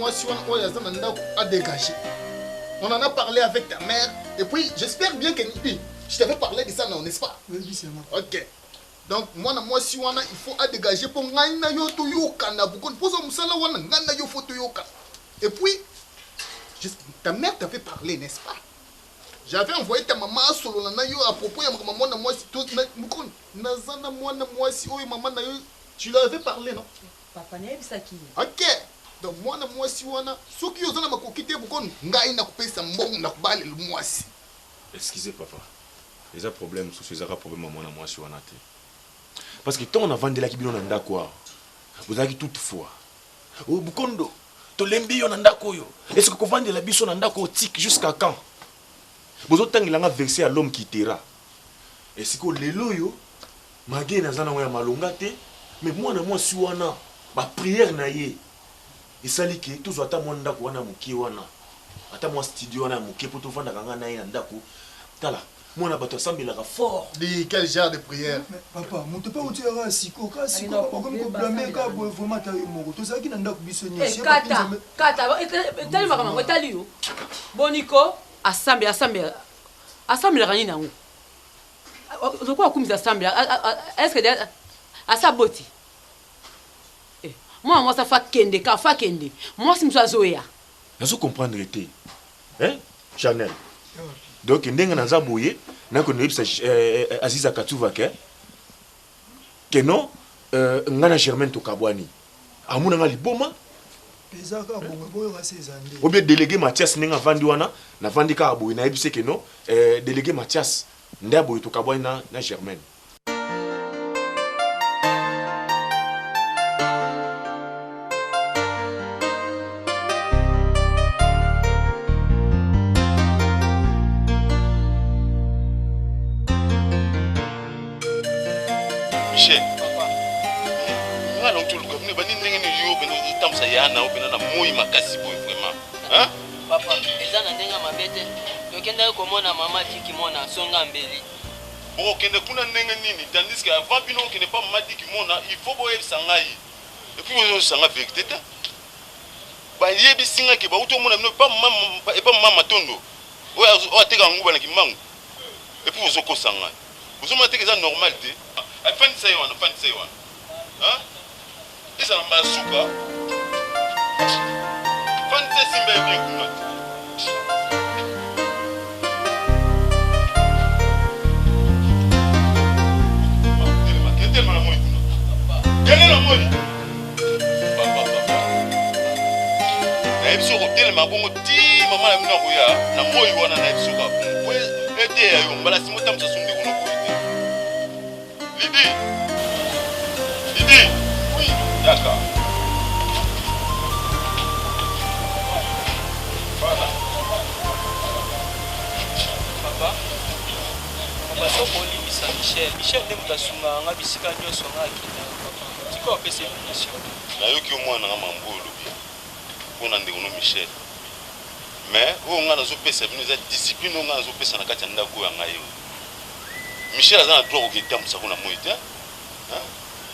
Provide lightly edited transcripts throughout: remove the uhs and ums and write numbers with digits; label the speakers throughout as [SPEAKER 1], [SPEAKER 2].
[SPEAKER 1] moi si on a dégagé. On en a parlé avec ta mère. Et puis, j'espère bien que je t'avais parlé de ça, non, n'est-ce pas?
[SPEAKER 2] Oui, c'est moi.
[SPEAKER 1] Ok. Donc, moi si on a, il faut à dégager pour ngana yo to yoka na bukon. Pour ça, musala wana ngana yo faut to yoka. Et puis, ta mère t'avait parlé, n'est-ce pas? J'avais envoyé ta maman à solo na yo à propos ya maman na moi si tout na bukon. Nazana moi si oyo maman na yo, tu l'avais parlé, non?
[SPEAKER 3] Papa n'est pas qui.
[SPEAKER 1] Ok. Donc moi si wana, ceux qui osent na makokite bukon, ngai na kupesa mbongo na kubale le moi si.
[SPEAKER 4] Excusez papa. Les problèmes sous ces problèmes moi si wana te. Parce que quand on a vendu la kibino nanda quoi, vous avez toutefois. Oh bukondo, to lembi yo nanda koyo. Est-ce que vous vendez la biso nanda ko tic jusqu'à quand? Vous autant il a versé à l'homme qui tira. Est-ce que les loyo, magé na zana ya malonga te, mais moi si wana, ba prière na ye. Et ça li que tous ata mo ndako wana muki wana. Ata mo studio wana muki pour tout vendre kanga na ye ndako. Tala. Moi, on a battu ensemble, il a fort.
[SPEAKER 1] Dis quel genre de prière?
[SPEAKER 2] Mais papa, mon pas où tu as siko, comme blâmer, quand vous vraiment t'as eu mon tout ça qui n'a pas pu se nier.
[SPEAKER 3] Kata, tellement comment, t'as lu. Bonico, assemble la rani na où? Je crois comme ça assemble. Est-ce que à sa beauté? Moi, ça fait kende, fa kende. Moi, si je suis zoya.
[SPEAKER 4] Vous comprendre été, hein, Chanel. Donc, ndenge na zaboye, na ko nebisa Aziza Katuva que non, ngana Germaine to Kabwani. Amuna nga liboma.
[SPEAKER 2] Pezaka bongo boyo ba sezande.
[SPEAKER 4] Ou bien délégué Mathias nenga vandi wana, na vandi ka aboye na ebise que non, délégué Mathias nda aboye to Kabwani na Germaine. Michel, papa. Nga long tu luka, ne bani ndenge ni yo beno itamsa yana o beno na moi makasi boy vraiment. Hein?
[SPEAKER 5] Papa, eza na ndenga mabete. Yo kenda komona mama tiki mona songa mbeli.
[SPEAKER 4] Bon, kende kuna ndenge nini, tandis que avant bino kende pas mama tiki mona, il faut boye sangai. Et puis vous sanga vérité ta. Ba yebi singa ke ba uto mona bino pas mama et pas mama tondo. O ateka nguba na kimangu. Et puis vous oko sanga. Vous m'a teke ça normal te. Fan say one. Hein? This is a masuka. Fan say simba bien kuna. Quel mal moi kuna. Quel est la moi? Papa. Na ebiso ko tellement bongo ti mama na mina koya na moi wana na ebiso ka. We ete ya yo mbala simota msasunde kuno ko ete. Lydie. Oui, d'accord. Voilà.
[SPEAKER 5] Papa, soko olimisa Michel nde mutu asungaka bisika nyonso nga akina. Tika opesa émission.
[SPEAKER 4] Nayoki omwana nga mambo olobi mpona ndeko no Michel. Mais oyo nga nazopesa bino eza discipline oyo nga nazopesa na kati ya ndako oyo ya ngai oyo. Michel aza na droit koketambusa kuna moi te.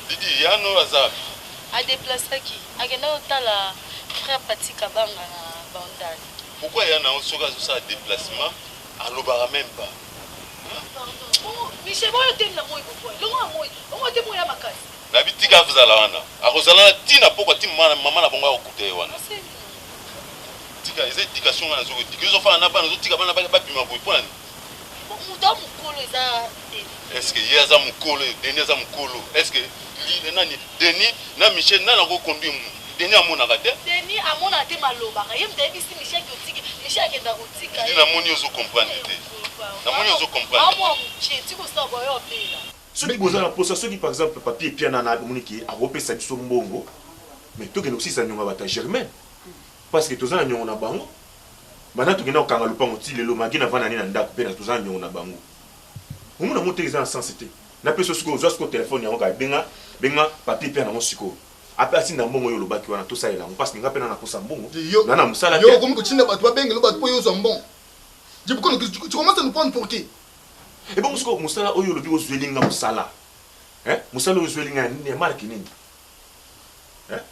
[SPEAKER 4] Didi yano aza
[SPEAKER 6] a déplacé qui agenda otala frère Pati Kabanga na Bandali.
[SPEAKER 4] Pourquoi yana osoka ça déplacement alobara même pas?
[SPEAKER 6] Oh, Michel boyo tem na moi pourquoi? Longa moi, on te moya makasi.
[SPEAKER 4] Na bitika fuzala wana. Akozala tina poko ti mama na bonga okuté wana. Tika eza éducation na zoko tika zo fa na bana zo tika bana ba bima boy point.
[SPEAKER 6] Muda mukolo eza
[SPEAKER 4] est-ce que yaza mukolo Denis za mukolo est-ce que li nani Denis na Michel na ko conduire Denis amona kate
[SPEAKER 6] Denis amona te maloba ka yem debi si Michel ki Michel akenda kotika
[SPEAKER 4] na moni ozo comprendre te na moni ozo comprendre
[SPEAKER 6] amo mcheti ko sa boyo pela
[SPEAKER 4] ceux qui boza na posa ceux qui par exemple papier piana na moniki a repesa biso mbongo mais to ke aussi ça nyonga bata Germain parce que tozana nyonga na bango bana to kena okanga lupango ti lelo magina vana ni na ndako pe na tozana nyonga na bango omuna mote eza na sensité na peso siko zo siko téléphone yango ka benga papier piana mo siko apasi na mbongo yo lobaki wana to sa ela parce que nga pena na kosa mbongo na musala
[SPEAKER 1] yo comme ko chinda bato benga lo bato po yo zo mbongo je peux que tu commences à nous prendre pour qui?
[SPEAKER 4] Et bon siko musala oyo lobi ozuelinga musala musala ozuelinga ni marque nini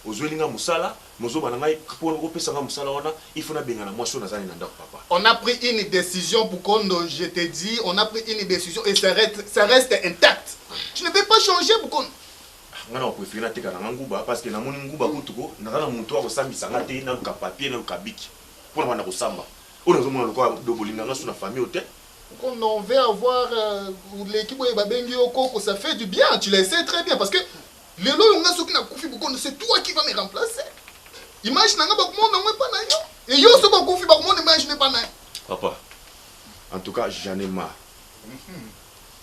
[SPEAKER 4] ozwelinga musala mozo bananga pour opesa nga musala wana il faut na bengana moi so nazali na ndako papa.
[SPEAKER 1] On a pris une décision Bukondo, je te dis, on a pris une décision et ça reste intact. Tu ne peux pas changer Bukondo.
[SPEAKER 4] Ngana on préfère na teka na nguba parce que na moni nguba kutuko na kana muntu wa kosambisa ngate na ka papier na ka bic pour na kosamba. On a zomona lokwa do bolinga nga na famille hôtel.
[SPEAKER 1] On veut avoir l'équipe de Babengi Okoko, ça fait du bien, tu le sais très bien parce que le lot c'est toi qui vas me remplacer. Imagine pas et yo so ba Kofi ba monde imagine pas na.
[SPEAKER 4] Papa. En tout cas, j'en ai marre.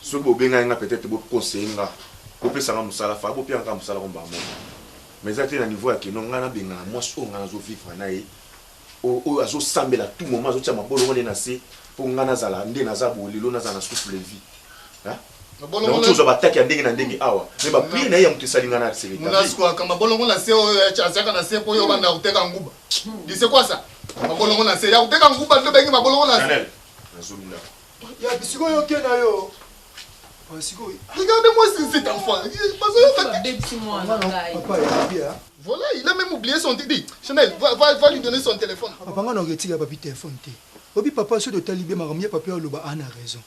[SPEAKER 4] Ce que benga nga peut-être bo conseiller nga. Ko pesa nga musala fa bo pia nga musala ko ba mo. Mais à tel niveau que non nga benga moi so nga zo vivre na ye. O azo sambela tout moment zo tia mabolo ngone na se. Pour nga nazala nde nazabo lelo nazana souffle vie hein donc tu vas attaquer ndenge na ndenge awa mais ba prier na ya mutu salinga na secrétaire
[SPEAKER 1] munasiko kama bolongo na se chazaka na se po yo banda uteka nguba dis c'est quoi ça mabolongo na se ya uteka nguba ndo bengi mabolongo na se
[SPEAKER 4] nazomina
[SPEAKER 2] ya bisiko yo kena yo bisiko
[SPEAKER 1] regardez-moi cet enfant parce que
[SPEAKER 2] papa ya bien
[SPEAKER 1] voilà il a même oublié son dit Chanel va lui donner son téléphone
[SPEAKER 2] papa nga no retire papi téléphone té obi papa so de talibé maramia papa oloba ana raison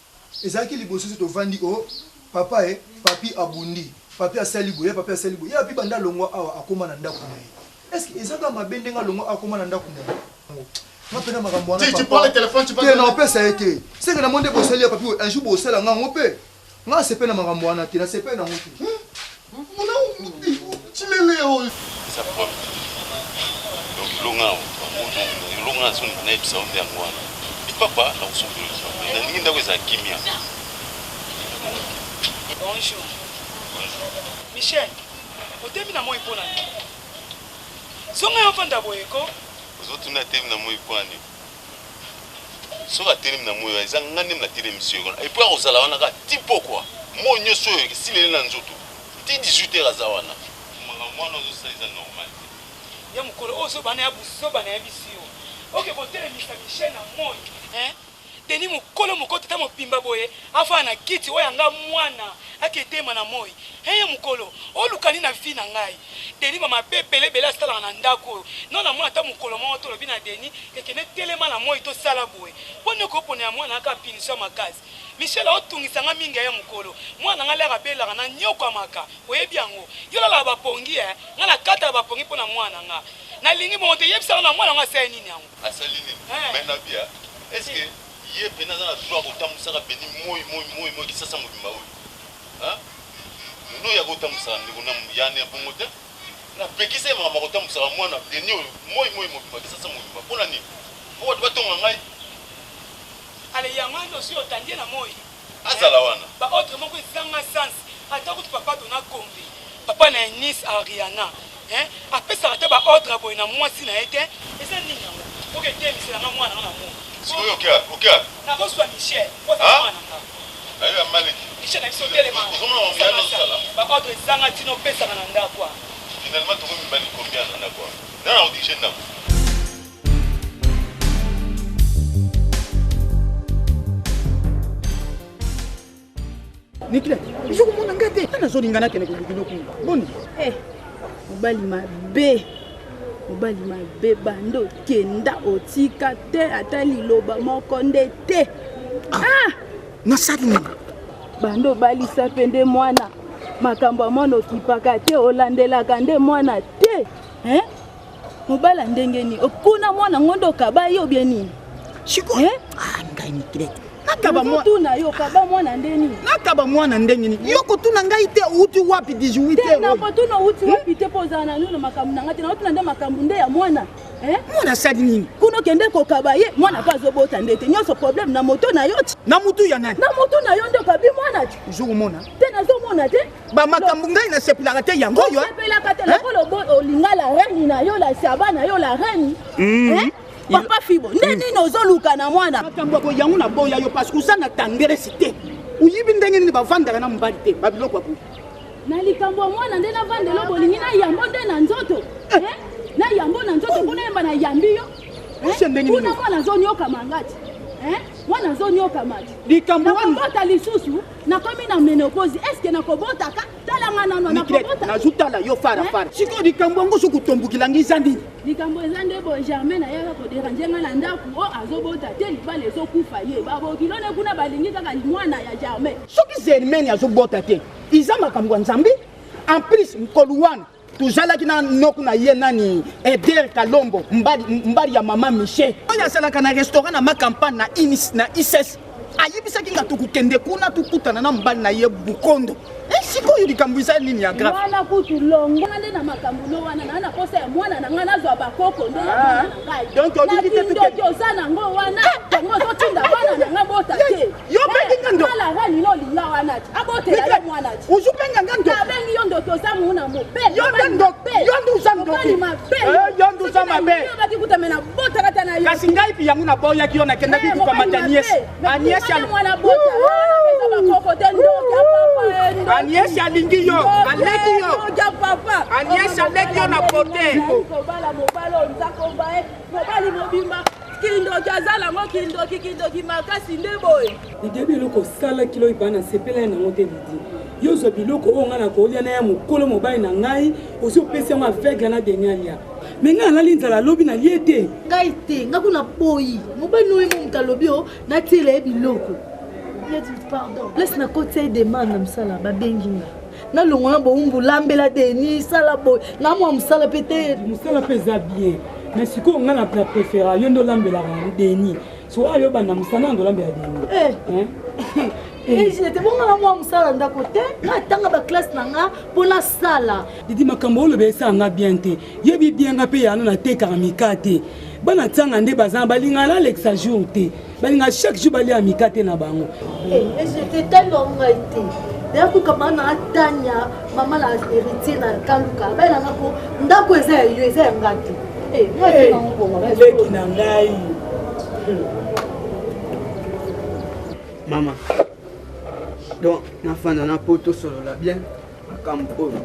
[SPEAKER 2] ezaki liboso to vandi o papa papi abundi papi asali boye papi asali boye ya pi banda longwa awa akoma na ndako na est-ce que ezaka mabende nga longwa akoma na ndako na nga pena makambo wana
[SPEAKER 1] tu prends le téléphone tu vas
[SPEAKER 2] non pe ça été c'est que na monde bosali ya papi un jour bosala nga ngope nga sepe na makambo wana te na sepe na ngote
[SPEAKER 1] mona tu le léo
[SPEAKER 7] ça prend donc longa son na ipsa on ngwana papa na usumbulo na ningi ndako za kimia.
[SPEAKER 6] Bonjour. Michel, otemi na moi pona. Songa yo fanda boyeko.
[SPEAKER 7] Ozotu na temi na moi pona. Soka temi na moi za ngani na tele monsieur ko. Et puis ozala wana ka tipo quoi. Mo nyoso yo silele na nzoto. Ti 18h azawana. Mwana zo saiza normal.
[SPEAKER 6] Ya mukolo ozo bana ya buso bana ya bisio. Ok, bon tele Michel na moi. Hein? Deni mukolo mukolo tata mopimba boye afa na kiti oyanga mwana aketema na moi heye mukolo olukani na vi na ngai deni mama bepele bela sala na ndako non na mwana ta mukolo mo to lobi na deni kekene telema na moi to sala boye pone ko pone ya mwana aka pinisha makazi Michel otungisa nga minga ya mukolo mwana ngala ka bela na nyoko maka oyebi yango yola la bapongi nga na kata bapongi pona mwana nga na lingi monte yebisa na mwana nga sa nini yango
[SPEAKER 7] asali nini mais na bia est-ce que ye pena za na droit kotamusaka beni moi ki sasa mobimba oyo hein no ya kotamusaka ndeko na yane bongo te na pekisa mama kotamusaka mwana beni oyo moi mobimba ki sasa mobimba pona nini po to batonga ngai
[SPEAKER 6] ale yango ndo si otandie na moi
[SPEAKER 7] azala wana
[SPEAKER 6] ba autre moko ezanga sens ata kuti papa dona kombe papa na Nice Ariana hein apesa ata ba autre boy na mwasi na ete eza nini yango oke temisela nga mwana na mo
[SPEAKER 7] ok
[SPEAKER 6] na koswa Michel posa mwana nga
[SPEAKER 7] ayo maliki
[SPEAKER 6] Michel na biso telema ba autre ezanga tino pesa na ndako
[SPEAKER 7] finalement to mibali combien na ndako na audition na
[SPEAKER 8] Nicolas, je vous montre un gâté. On a zoné ngana kene kudukino kunga. Boni.
[SPEAKER 9] Mobali mabe bando kenda otika te ata liloba moko nde te.
[SPEAKER 8] Nasali nini?
[SPEAKER 9] Bando balisa pende mwana. Makambo ya mwana okipaka te olandelaka nde mwana te. Mobala ndenge ni okuna mwana ngondo kaba yo bien nini?
[SPEAKER 8] Chiko. Ngai Nicolas.
[SPEAKER 9] Nakaba mwana yo kaba mwana ndeni.
[SPEAKER 8] Nakaba mwana ndenge ni. Yo kotuna ngai te uti wapi 18 te.
[SPEAKER 9] Na kotuna uti wapi te pozana nuna makambo na ngati na otuna nde makambo nde ya mwana.
[SPEAKER 8] Mwana sadi nini?
[SPEAKER 9] Kuno kende ko kaba ye mwana pa zobota ndete. Nyoso problème na moto na yo.
[SPEAKER 8] Na mutu ya nani?
[SPEAKER 9] Na moto na yo ndo kabi mwana.
[SPEAKER 8] Nzuru mona.
[SPEAKER 9] Te na zo mona te.
[SPEAKER 8] Ba makambo ngai na sepilaka te yango yo.
[SPEAKER 9] Sepilaka te la kolo bo olingala reine na yo la sabana yo la reine. Papa Fibo, neni nozoluka na mwana.
[SPEAKER 8] Makambo ko yango na boya yo parce que usana tangere cité. Uyibi ndenge ni bavandaka na mbali te, babiloko apu.
[SPEAKER 9] Na likambo mwana nde na vandelo bolingi na yambo nde na nzoto. Na yambo na nzoto kuna yamba na yambi yo. Kuna mwana zoni yo kamangati. mwana azonyoka mati
[SPEAKER 8] likambo wana
[SPEAKER 9] nakobota lisusu nakomi na menopause eske nakobotaka talanga nano nakobota
[SPEAKER 8] nazutala yo farafara sikoyo likambo yango soki otombukilanga eza ndini
[SPEAKER 9] likambo eza nde boye germain ayaka koderange nga na ndako o azobota te libala ezokufa ye babokilone kuna balingi kaka mwana ya germain
[SPEAKER 8] soki germain azobota te eza makambo ya nzambe en plus mokolo wana tozalaki na noku na ye nani eder kalombo mbali ya mama michel oyo asalaka na restaurant na makampagne na ises ayebisaki nga tokokende kuna tokutana na mobali na ye bukondo sikoyo likambo eza nini ya grave
[SPEAKER 9] wana kutu longo nde na makambo no wana na na kosa ya mwana na nga nazwa bakoko nde ya mwana na ngai
[SPEAKER 8] donc olingi te
[SPEAKER 9] tuke oza nango wana tongo ozotinda bana na nga bota te
[SPEAKER 8] yo bengi nga ndo
[SPEAKER 9] ala nga lilo linga wana ti abotela ye mwana ti
[SPEAKER 8] uzubenga nga ndo
[SPEAKER 9] abengi yo ndo toza muna mobele
[SPEAKER 8] yo ndo uza ndoki yo ndo uza mabe
[SPEAKER 9] yo bati kutamena bota kata na yo
[SPEAKER 8] kasi ngai pi yango naboyaki yo nakendaki kukamata Agnès ya
[SPEAKER 9] mwana bota bakoko te ndoki papa
[SPEAKER 8] Agnès alingi yo aleki yo Agnès aleki yo na pote
[SPEAKER 9] kobala mobala onzako bae mobali mobimba kindoki azalango kindoki makasi nde boye
[SPEAKER 6] ide biloko osala kilo ibana sepela nango te lidi yo ozwa biloko oyo ngai na kolia na ya mokolo mobali na ngai osi opesi yango aveugle na deni alia me ngai alali nzala alobi nalie te
[SPEAKER 10] ngai te ngai kuna boyi mobali oyo mo moto alobi o natiela ye biloko pardon place na koti ya demande na mosala babengi nga nalongo na bowumbu lambela deni sala boye nga mwa mosala mpe te
[SPEAKER 6] mosala mpe eza bien mais sikoyo ngai na préféra yo nde olambelaka deni so oyo yobanda mosala ndo olambela deni
[SPEAKER 10] te bongana mwa mosala ndako te nga tanga baklasse na nga mpona sala
[SPEAKER 6] didi makambo oloba esala nga bien te yebi bien nga mpe yano natekaka mika te bana ntianga nde baza balinga na alexa jour te balinga chaque jour balia mika te na bango
[SPEAKER 10] etalio ngai te yakuka bana atanya mama na héritier na kaluka bayelanga po ndako eza ya yo eza ya nga te
[SPEAKER 6] leki na ngai
[SPEAKER 11] mama donc nafanda na po tosolola bien makambo oyo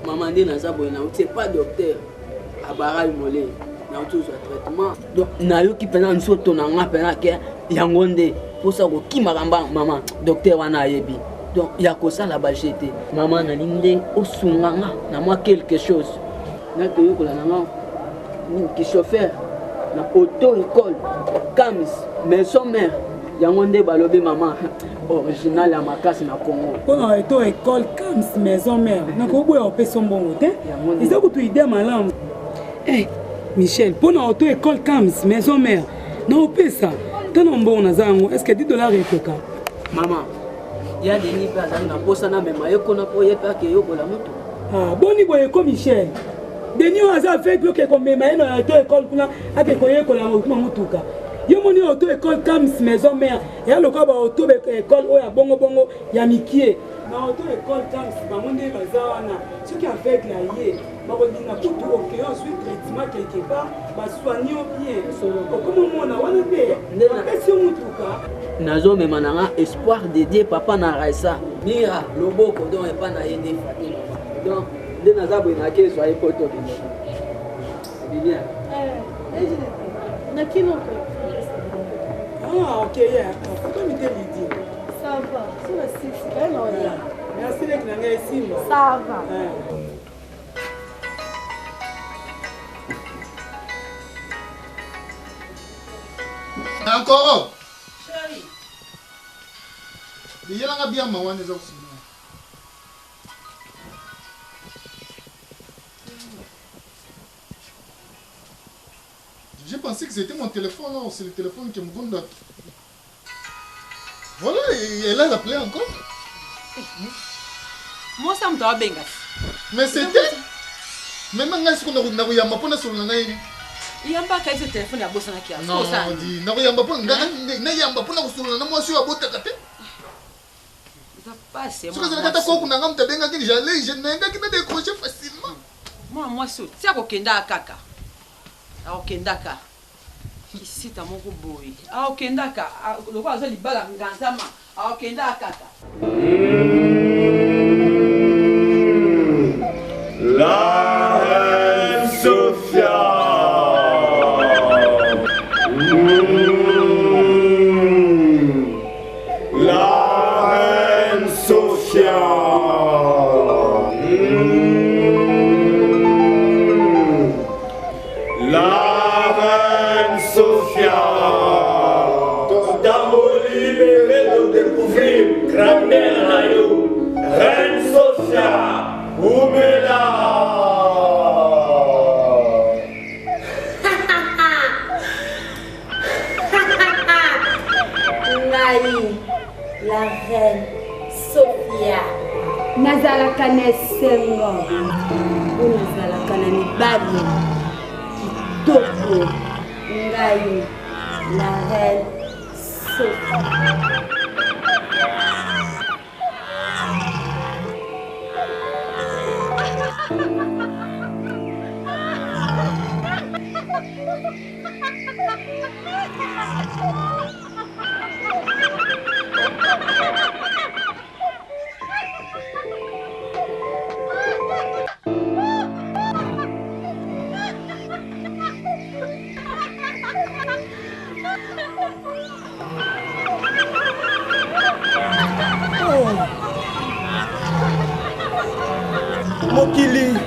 [SPEAKER 11] mama nde naza boye nauti pas docteur abarai molei nauti ozwa traitement donc nayoki mpena nzoto na nga mpena ke yango nde mposa kokimaka mama docteur wana ayebi donc ya kosala baje te mama nalingi nde osunga nga na mwa quelque chose nga toyokola na nga ki chauffeur na auto école camis maison mère yango nde balobi mama original ya makasi na Congo
[SPEAKER 6] mpona auto école camis maison mère nakoboya opesa mbongo te eza kutu ide malamu Michel mpona auto école camis maison mère na opesa tana mbongo naza yango est ce que $10 ekoka
[SPEAKER 11] mama ya deni mpe azali na mposa na mema ye kuna mpo ye mpe akeyokola moto
[SPEAKER 6] boni boye ko Michel deni oyo aza aveugle oke komema ye na auto école kuna ake koyekola mokuma motuka yo moni auto école camis maison mère eya lokola ba auto école oyo ya bongo ya mikie na auto école camis bango nde baza wana soki aveugle aye bakolinga kutu okeyo ozwi traitement quelque part basoigne yo bien okomomona wana te apesi yo motuka
[SPEAKER 11] nazomema na nga espoir de Dieu papa na raisa mira loboko donc epa na ye nde fatima donc nde naza boye nakezwa ye poto bien
[SPEAKER 10] nakinoko
[SPEAKER 6] ok yeah fotomi te lidi
[SPEAKER 10] ça va sur la 6 quand même
[SPEAKER 6] merci leki na ngai esimba
[SPEAKER 10] ça va
[SPEAKER 1] Encore chérie yelanga bien mawan eza kusima j'ai pensé que c'était mon téléphone, non, c'est le téléphone qui me gonda. Voilà, elle a appelé encore.
[SPEAKER 3] Moi, ça me doit bien.
[SPEAKER 1] Mais c'était. Même si on a eu un peu de temps,
[SPEAKER 3] il y a pas qu'à ce téléphone à bosser qui a.
[SPEAKER 1] Non, on dit, n'a rien pas pour nous. N'a pas pour nous. N'a moi sur la botte à côté.
[SPEAKER 3] Pas c'est
[SPEAKER 1] moi. Ce que je veux dire, qu'on a un peu de temps, j'allais, je n'ai pas qui décroché facilement.
[SPEAKER 3] Moi, c'est à Okenda Kaka. Okendaka. Ici, t'as mon boy. Okendaka. Le roi a dit bala ngazama. Okendaka.
[SPEAKER 4] La reine Sophia.
[SPEAKER 12] Ngai, la reine Sophia.
[SPEAKER 9] nazalaka na esengo po nazalaka na mibali kitoko.
[SPEAKER 12] Ngai, la reine Sophia.
[SPEAKER 13] Mokili,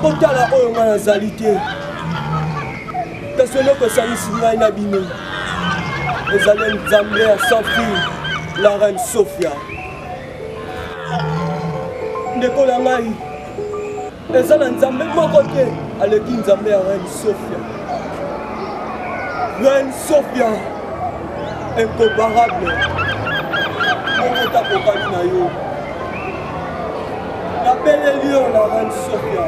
[SPEAKER 13] otala oyo nga nazali te. Kasi eloko esalisi ngai na bino ezali nzambe ya Sophie, la reine Sophia. Ndeko na ngai, eza na nzambe moko te aleki nzambe ya reine Sophia. Reine Sophia, incomparable, mokota kokani na yo. Appelez-le la reine Sophia.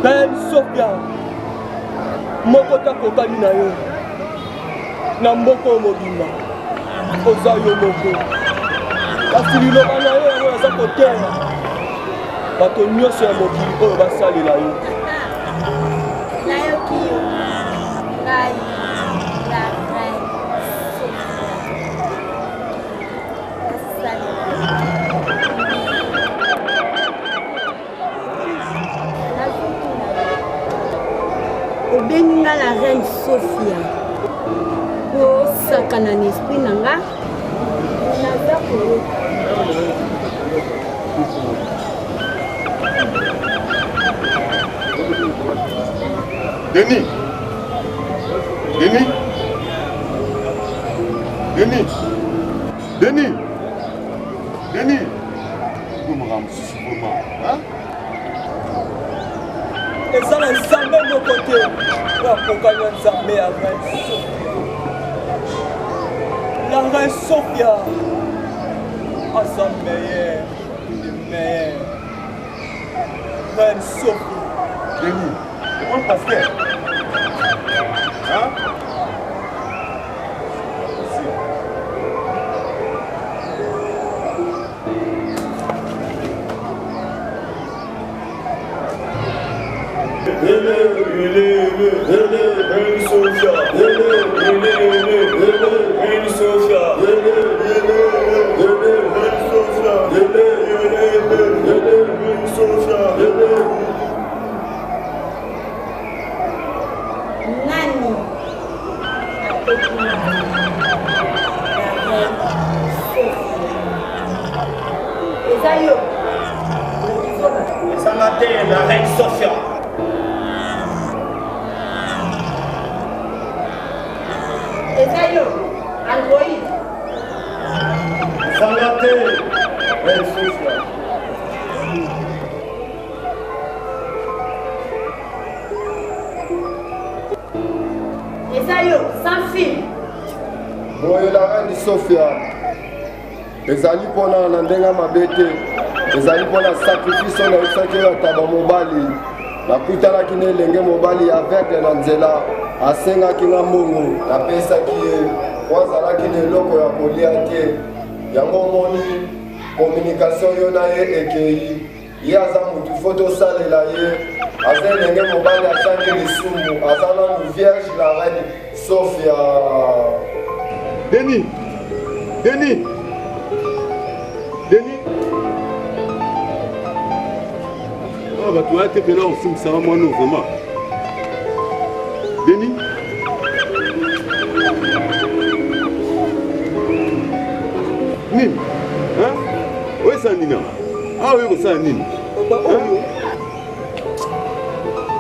[SPEAKER 13] Reine Sophia, mokota kokani na yo. Na mboko mobima, oza yo moko. Kasi liloba na yo yango aza kotera bato nyonso ya mokili oyo basalela yo.
[SPEAKER 12] Nayoki yo, ngai, la reine Sophia.
[SPEAKER 9] Obengi nga la reine Sophia po sakana na esprit na nga naza koyoka.
[SPEAKER 7] Denis, Denis, Denis, Denis, Denis, vous me ramenez vraiment, hein?
[SPEAKER 13] Eza na nzambe moko te oyo akokani ya nzambe ya reine Sophia. La reine Sophia aza meilleur de meilleur. Reine Sophia.
[SPEAKER 7] Denis, c'est mon pasteur. Hein?
[SPEAKER 13] Reine Sophia, Reine Sophia,
[SPEAKER 12] Nani apeki la reine Sophia. Eza yo.
[SPEAKER 13] ezanga te la reine Sophia.
[SPEAKER 12] Eza yo, Android.
[SPEAKER 13] ezanga te reine Sophia.
[SPEAKER 12] Eza yo, sans fil.
[SPEAKER 14] Boye la reine Sophia ezali mpona na ndenge mabe te, ezali mpona sacrifice oyo naisaki oyo ataba mobali. Nakutanaki na elenge mobali aveugle na nzela, asengaki nga mbongo, napesaki ye po azalaki na eloko ya kolia te. Yango omoni communication yo na ye ekei, ye aza motu fo tosalela ye, aza elenge mobali asangi lisumu, aza nanu vierge la reine Sophia.
[SPEAKER 7] Denis, Denis, Denis. Ah bah toi t'es là aussi, ça va moi non vraiment. Denis. Nini? Hein? Où est ça Nina? Ah oui, c'est ça Nini.
[SPEAKER 13] Papa, oh yo.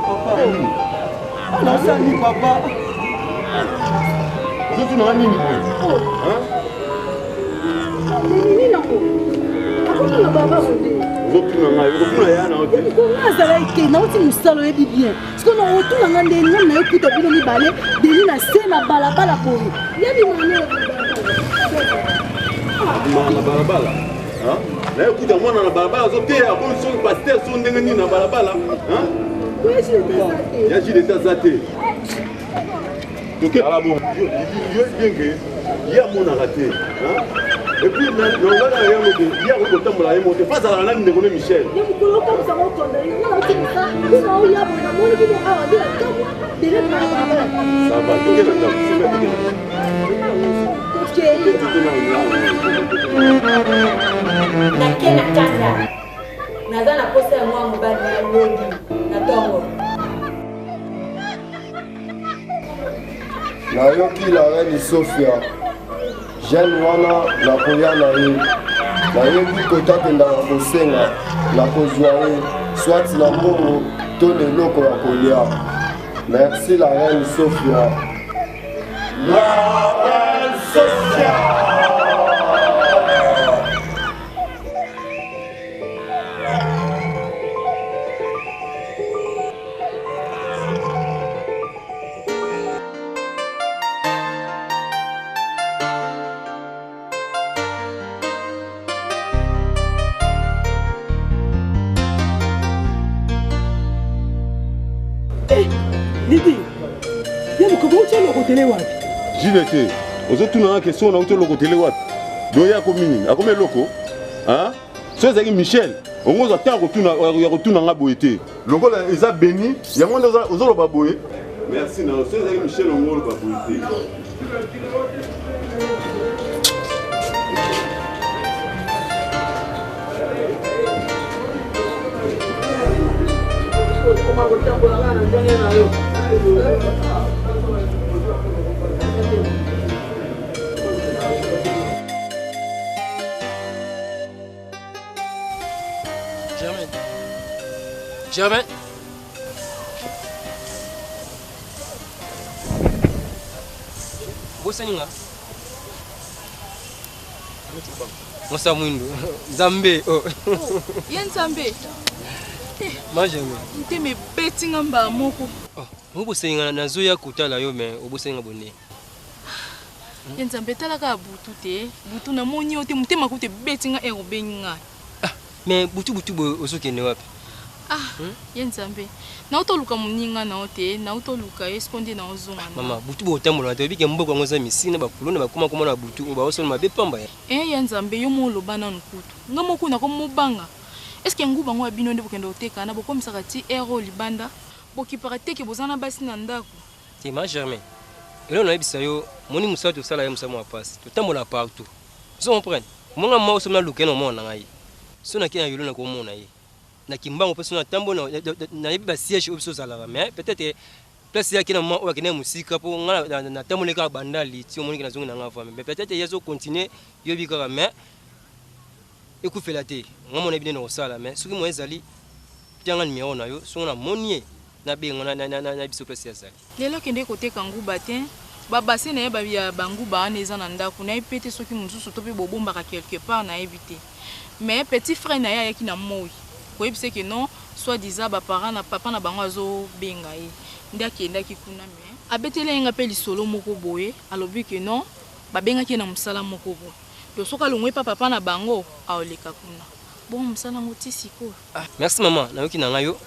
[SPEAKER 13] Papa, oh. On a ça ni papa.
[SPEAKER 7] Tu n'as rien dit. Hein?
[SPEAKER 10] azalaki nauti mosala oyebi bien siko na otuna nga ndenge nga nayokuta bino mibale deli na se na balabala boye yebi mane
[SPEAKER 7] na balabala. Na écoute moi na balabala zo te a comme son pasteur son ndenge ni na balabala. Ya ji l'état zaté. Donc ala bon, yo bien que ya mona raté, et puis na ngana ya mo de ya ko tambola ya mo te face à la nande ko Michel.
[SPEAKER 10] Ya ko ko comme ça on tonda. Na ko ça. Ko ya na mo ni ko a de comme de la balabala.
[SPEAKER 7] Ça va, donc na ndam.
[SPEAKER 12] nakena kanda naza na posa ya mwa mobali na lobi na ntongo
[SPEAKER 14] nayoki la reine Sophia jeune wana nakoya na ye nayebi kotakendaka kosenga nakozwa ye swati na mbongo to na eloko ya kolia. Merci la reine Sophia. La reine Sophia.
[SPEAKER 11] Lidi, y'a comment tu as le côté wapi?
[SPEAKER 7] Gilete, aux autres na question na auto le côté wapi? Doya ko mini, a combien loko? Hein? So zaki Michel, on goza ta retourna nga boyete. Loko la eza béni, ya mwana ozolo ba boye. Merci na so zaki Michel on ngolo ba boyete.
[SPEAKER 15] Germaine. Bosaninga. Mosa mwindo. Zambe. Oh.
[SPEAKER 9] Yen Zambe.
[SPEAKER 15] Ma Germaine.
[SPEAKER 9] Nteme betinga mba moko.
[SPEAKER 15] Oh, obosenga na zoya kutala yo me obosenga bonne.
[SPEAKER 9] Yen Zambe talaka butu te. Butu na moni ote mutema kute betinga ero benga.
[SPEAKER 15] Ah, mais butu bo osokene wapi?
[SPEAKER 9] Yen Zambe. Na utoluka muninga na ote, na utoluka eskonde na ozonga.
[SPEAKER 15] Mama, butu bo tambola te bike mboko ngoza misina bakulona bakoma koma na butu ba osona mabe pamba ya.
[SPEAKER 9] Yen Zambe yo mo lobana nkutu. Ngamo kuna ko mobanga. Est-ce que nguba ngo abino nde bokendo oteka na bokomisaka ti ero libanda bokipaka teke bozana basi na ndako.
[SPEAKER 15] Ti ma Germain. Elo na ebisa yo moni musato sala ya musamo apasi. Totambola partout. Vous comprenez? Monga ma osomna lukeno mona ngai. Sona kina yolo na ko mona ye. Na kimbango pe sona tambo na yebi ba siège obiso sala mais peut-être place ya kina mo wakene musika po nga na tamole ka bandali ti omoni kina zonga na nga mais peut-être yezo continuer yobi ka mais ekufela te ngamo na bine na osala mais soki mo ezali tianga numéro na yo so na monie na bengo na biso place ya zali
[SPEAKER 9] lelo kende koteka nguba te babase na ye babia banguba ana eza na ndako na epete soki mususu to pe bobombaka quelque part na éviter mais petit frère na ye ayaki na moi koyebise que non soit disant ba parents na papa na bango azo benga ye ndaki kuna mais abetele nga pe lisolo moko boye alobi que non babengaki na musala moko boye yo soka longwe papa na bango aoleka kuna bon musala ngoti siko.
[SPEAKER 15] Merci maman na yoki na ngayo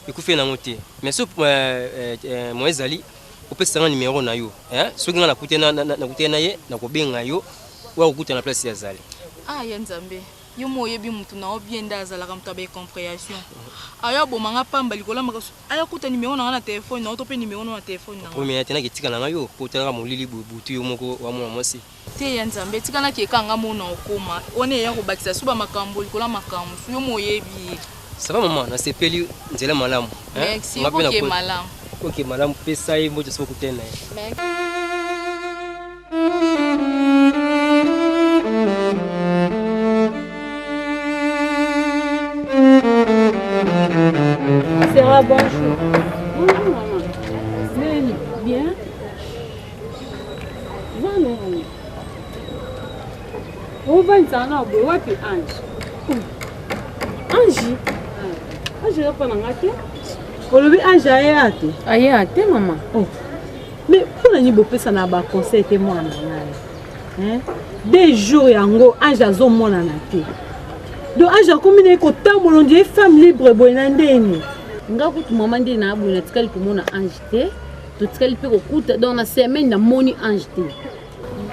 [SPEAKER 15] ekufe na ngote mais so mo ezali opesa numéro na yo soki nga nakutena na ye na kobenga yo wa okuta na place ya zali.
[SPEAKER 9] Yen Zambe yo moyebi mutu na obienda azalaka mutu abe compréhension aya bomanga pamba likola makaso aya kuta numéro na téléphone na oto pe numéro na téléphone na
[SPEAKER 15] premier tena kitika na ngayo potala molili butu yo moko wa mwana mwasi
[SPEAKER 9] te Yen Zambe tikana kekanga mona okoma one ya kobakisa suba makambo likola makambo yo moyebi.
[SPEAKER 15] Ça va maman na sepeli nzela malamu
[SPEAKER 9] merci ok malamu
[SPEAKER 15] ok malamu pesa ye moto soko kutena
[SPEAKER 12] Sarah, bonjour. Bonjour, maman. Bien. Voilà. On va en s'en aller. Où est Ange? Ange? Ange n'est pas dans la tête.
[SPEAKER 10] Olobi Ange ayate.
[SPEAKER 12] Ayate, maman.
[SPEAKER 10] Oh. Mais pour nous, ça n'a pas conseillé moi. 2 jours yango ange azomonana te donc ange akomi kotambola on dirait femme libre boye na ndeni
[SPEAKER 3] nga kutu mama ndeni na aboye natikali komona ange te totikali mpe kokuta donc na semaine namoni ange te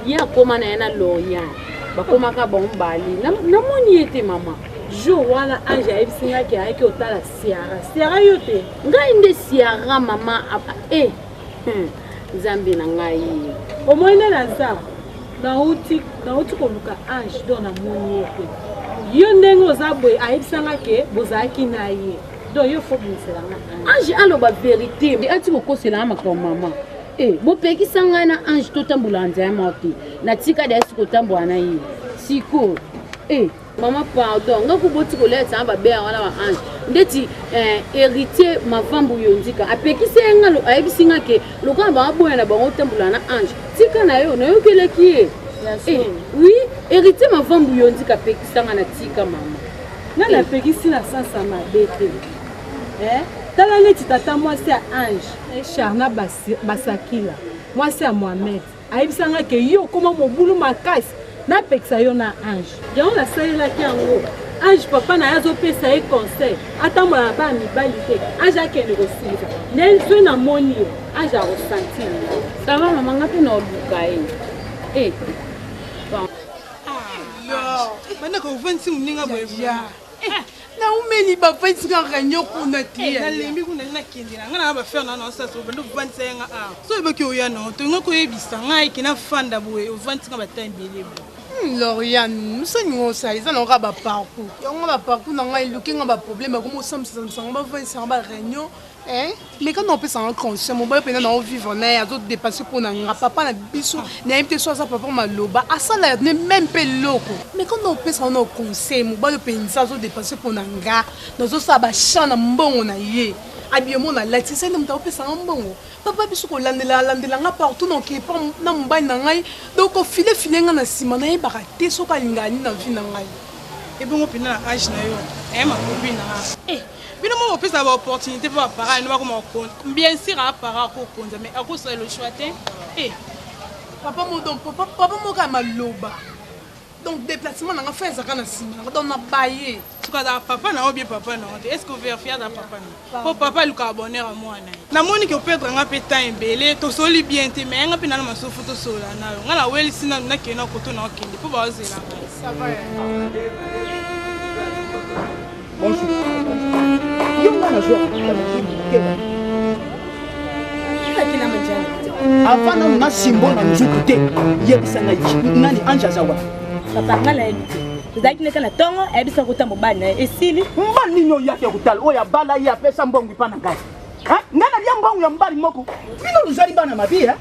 [SPEAKER 3] ye akóma na ye na Lorient bakomaka bombali namoni ye te mama jour wana ange ayebisingaki ayaki otala siara yo te ngai nde siara mama nzambe na ngai
[SPEAKER 10] omoine na nzambe nauti koluka ange donc namoni ye te yo ndenge oza boye ayebisangaki bozalaki na ye donc yo fo bimiselanga
[SPEAKER 3] ange aloba vérité ati kokoselanga makambo mama bopekisa ngai na ange totambola nzama te natika de esi kotambola na ye siko mama pardon nga kuboti koletsa babeya wana ba ange ndeti héritier mavambu yo ndika apekisa nga ayebisinga ke lokola baboya na bango tambola na ange tika na yo nayokeleki ye oui héritier mavambu yo ndika apekisa nga na tika mama
[SPEAKER 10] nga napekisi na sansa mabe te tala neti tata mwasi ya ange charna basakila mwasi ya mohamed ayebisanga ke yo koma mobulu makasi napekisa yo na ange yango nasalelaki yango ange papa na ye azopesa ye conseil atambola na bana mibali te ange akende kosilisa nezwe namoni yo ange akosantile
[SPEAKER 3] sava mama nga mpe na oluka ye
[SPEAKER 6] bandako ovandisi moninga boya naumeli bavandisika réunion kuna te nalembi kuna nakendela nga na bafere na nosasa obanda ovandisa yanga awa so ebaki oya na to nga koyebisa ngai ke nafanda boye ovandisika bata ebele boye Loriane mosani osala eza nanga baparcours yango baparcours na ngai eluki nga baproblème akomi osambisamisanga bavandisaka baréunion mais quand on peut s'en conscient mon boy pena na vivre na ya d'autres dépasser pour na nga papa na biso na imité soit ça papa maloba asala ne même pas loko mais quand on peut s'en conseil mon boy pensa zo dépasser pour na nga nozo sa ba chana mbongo na ye abiyemo na lati c'est ndam ta opesa mbongo papa biso ko landela nga partout na ke pa na mbai na ngai donc au filet nga na sima na ye bakate so ka lingani na vie na ngai et bon pena age na yo ma copine na bino mo pesa ba opportunité pour parents no ba ko bien sûr à parents ko konza mais à cause le choix te papa mo donc papa mo ka maloba donc déplacement na nga fait ça kana sima donc na baye tu ka da papa na obie papa na est-ce que vous fier da papa na pour papa le carbonère à moi na moni que perdre nga pe temps belé to soli bien te mais nga pe na ma sofu to sola na nga la weli sina na ke na ko to na okende pour ba ozela ça va
[SPEAKER 8] bonjour. Avant na na simbo na nzuku te yebisanga nani anja zawa
[SPEAKER 12] papa ngala ebite tozaki neka na tongo ebisa kotambo bali na esili
[SPEAKER 8] mbali ninyo yake kutala oya bala ya pesa mbongo ipana ngai ngana bya mbongo ya mbali moko bino luzali bana mabia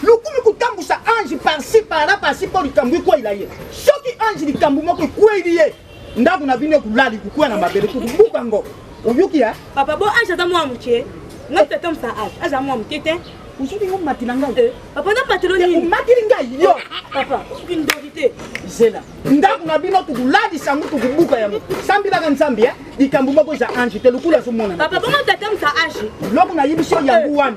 [SPEAKER 8] lukumi kutambusa ange par-ci par-là par-ci pour likambu kwa ilaye soki ange likambu moko kwa iliye ndaku na bino kulali kukua na mabele kubuka ngo oyuki ya
[SPEAKER 12] papa bo ange ata mwa muke ngata tomsa aza mwa mukete
[SPEAKER 8] usuki ngo matila ngai
[SPEAKER 12] papa na matilo ni
[SPEAKER 8] matili ngai yo
[SPEAKER 12] papa usuki ndorite
[SPEAKER 8] zela ndaku na bino kulali sangu kubuka yango sambila kan sambia likambu moko za ange te lukula so mona
[SPEAKER 12] papa bo ngata tomsa ange
[SPEAKER 8] loku na yibisho yangu wana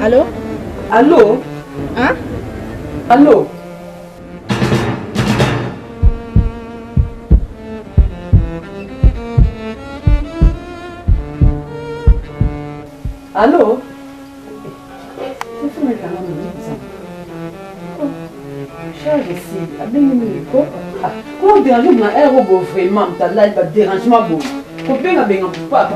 [SPEAKER 12] Allô?
[SPEAKER 8] Allô?
[SPEAKER 12] Hein?
[SPEAKER 8] Allô? Allô? Charge ici, abengi miko.
[SPEAKER 3] déranger mon air au beau vraiment, t'as là, il va dérangement beau. Faut bien avec un papa.